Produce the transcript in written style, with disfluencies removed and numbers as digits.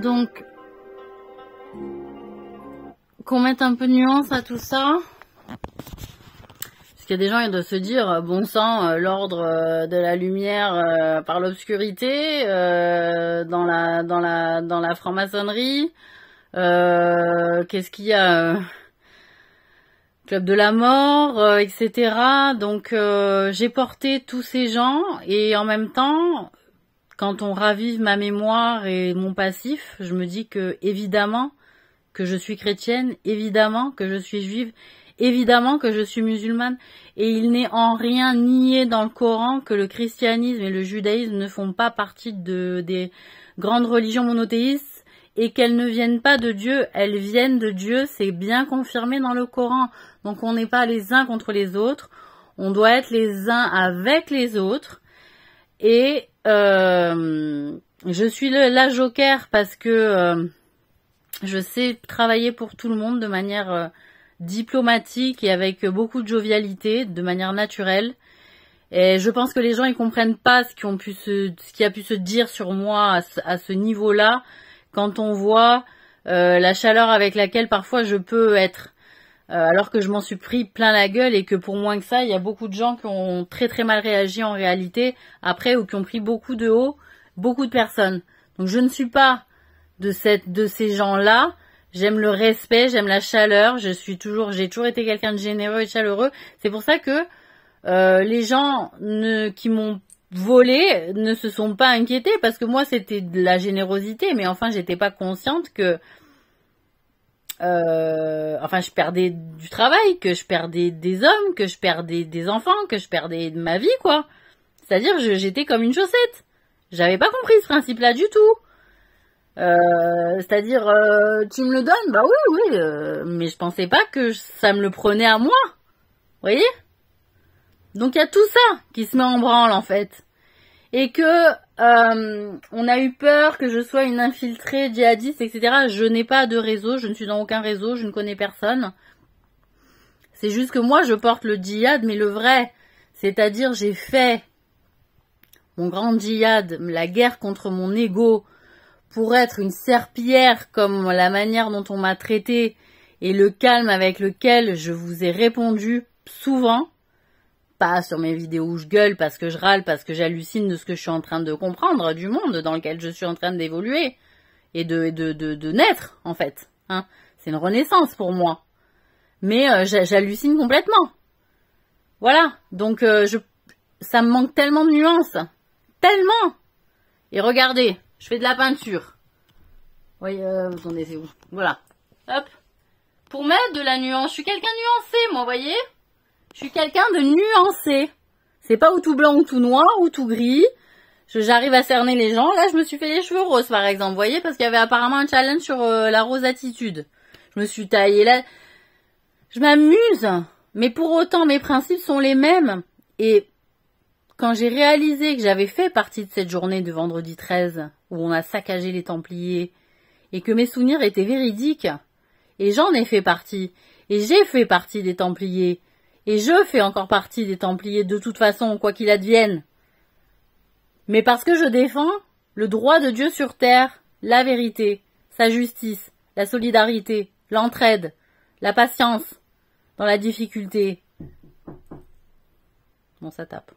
Donc, qu'on mette un peu de nuance à tout ça. Parce qu'il y a des gens, ils doivent se dire, bon sang, l'ordre de la lumière par l'obscurité, dans la franc-maçonnerie, qu'est-ce qu'il y a Club de la mort, etc. Donc j'ai porté tous ces gens et en même temps, quand on ravive ma mémoire et mon passif, je me dis que évidemment que je suis chrétienne, évidemment que je suis juive, évidemment que je suis musulmane. Et il n'est en rien nié dans le Coran que le christianisme et le judaïsme ne font pas partie des grandes religions monothéistes et qu'elles ne viennent pas de Dieu, elles viennent de Dieu, c'est bien confirmé dans le Coran. Donc on n'est pas les uns contre les autres, on doit être les uns avec les autres. Et je suis la joker parce que je sais travailler pour tout le monde de manière diplomatique et avec beaucoup de jovialité, de manière naturelle. Et je pense que les gens ils comprennent pas ce qui a pu se dire sur moi à ce niveau-là, quand on voit la chaleur avec laquelle parfois je peux être, alors que je m'en suis pris plein la gueule et que pour moins que ça, il y a beaucoup de gens qui ont très très mal réagi en réalité après ou qui ont pris beaucoup de haut, beaucoup de personnes. Donc je ne suis pas de ces gens-là. J'aime le respect, j'aime la chaleur, j'ai toujours été quelqu'un de généreux et de chaleureux. C'est pour ça que les gens qui m'ont volé ne se sont pas inquiétés parce que moi c'était de la générosité, mais enfin j'étais pas consciente que je perdais du travail, que je perdais des hommes, que je perdais des enfants, que je perdais ma vie, quoi. C'est-à-dire j'étais comme une chaussette. J'avais pas compris ce principe-là du tout. C'est-à-dire, tu me le donnes, bah oui, mais je pensais pas que ça me le prenait à moi. Vous voyez? Donc il y a tout ça qui se met en branle en fait. Et que on a eu peur que je sois une infiltrée djihadiste, etc. Je n'ai pas de réseau, je ne suis dans aucun réseau, je ne connais personne. C'est juste que moi je porte le djihad, mais le vrai. C'est-à-dire j'ai fait mon grand djihad, la guerre contre mon ego, pour être une serpillière comme la manière dont on m'a traité et le calme avec lequel je vous ai répondu souvent. Pas sur mes vidéos où je gueule parce que je râle, parce que j'hallucine de ce que je suis en train de comprendre, du monde dans lequel je suis en train d'évoluer et de naître, en fait. Hein. C'est une renaissance pour moi. Mais j'hallucine complètement. Voilà. Donc, ça me manque tellement de nuances. Tellement. Et regardez, je fais de la peinture. Oui, attendez, c'est où? Voilà. Hop. Pour mettre de la nuance, je suis quelqu'un nuancé, moi, voyez? Je suis quelqu'un de nuancé. C'est pas ou tout blanc ou tout noir ou tout gris. J'arrive à cerner les gens. Là, je me suis fait les cheveux roses, par exemple. Vous voyez, parce qu'il y avait apparemment un challenge sur la rose attitude. Je me suis taillée là. Je m'amuse. Mais pour autant, mes principes sont les mêmes. Et quand j'ai réalisé que j'avais fait partie de cette journée de vendredi 13, où on a saccagé les Templiers, et que mes souvenirs étaient véridiques, et j'en ai fait partie, et j'ai fait partie des Templiers, et je fais encore partie des Templiers de toute façon, quoi qu'il advienne. Mais parce que je défends le droit de Dieu sur terre, la vérité, sa justice, la solidarité, l'entraide, la patience dans la difficulté. Bon, ça tape.